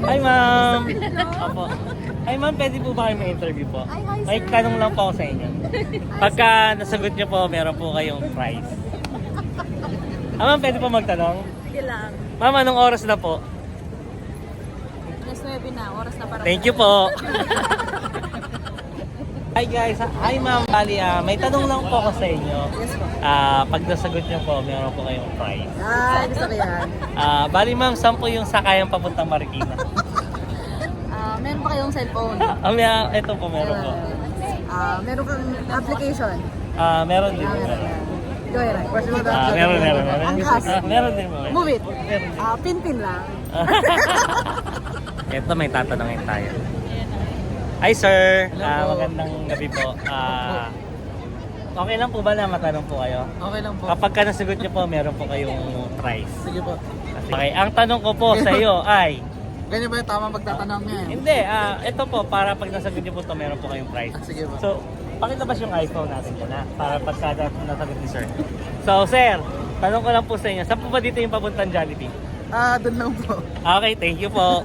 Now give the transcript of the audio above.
Hi, ma'am. Opo. Hi, ma'am. Pwede po ba kayo may interview po? May tanong lang po ako sa inyo. Pagka nasagot niyo po, meron po kayong prize. Ma'am, pwede po magtanong? Sige lang. Ma'am, anong oras na po? Alas 9 na, oras na para. Thank you po. Hi guys. Hi ma'am. Bali, may tanong lang po ako sa inyo. Yes po. Pag nasagot niyo po, meron po kayong prize. Ay, gusto ko yan. Bali ma'am, saan po yung sakayang papuntang Marikina? Meron pa kayong cellphone? Ito po meron po. Meron kang application? Meron din po. Meron yan. Joyride. Meron. Angkas. Meron din po. Move it. Meron. Pin-pin lang. Ito may tatanungin tayo. Hi sir, magandang gabi po. Okay lang po ba na matanong po kayo? Okay lang po. Kapag ka nasagot niyo po, meron po kayong prize. Sige po. Okay, ang tanong ko po sa iyo ay, Ganyan ba yung tamang pagtatanong niya? hindi, ito po, para pag nasagot niyo po ito, meron po kayong prize. Sige po. So, pakilabas yung iPhone natin po na, para pagka nasagot ni sir. So sir, tanong ko lang po sa inyo, saan po ba dito yung papuntang Jollibee? Doon lang po. Okay, thank you po.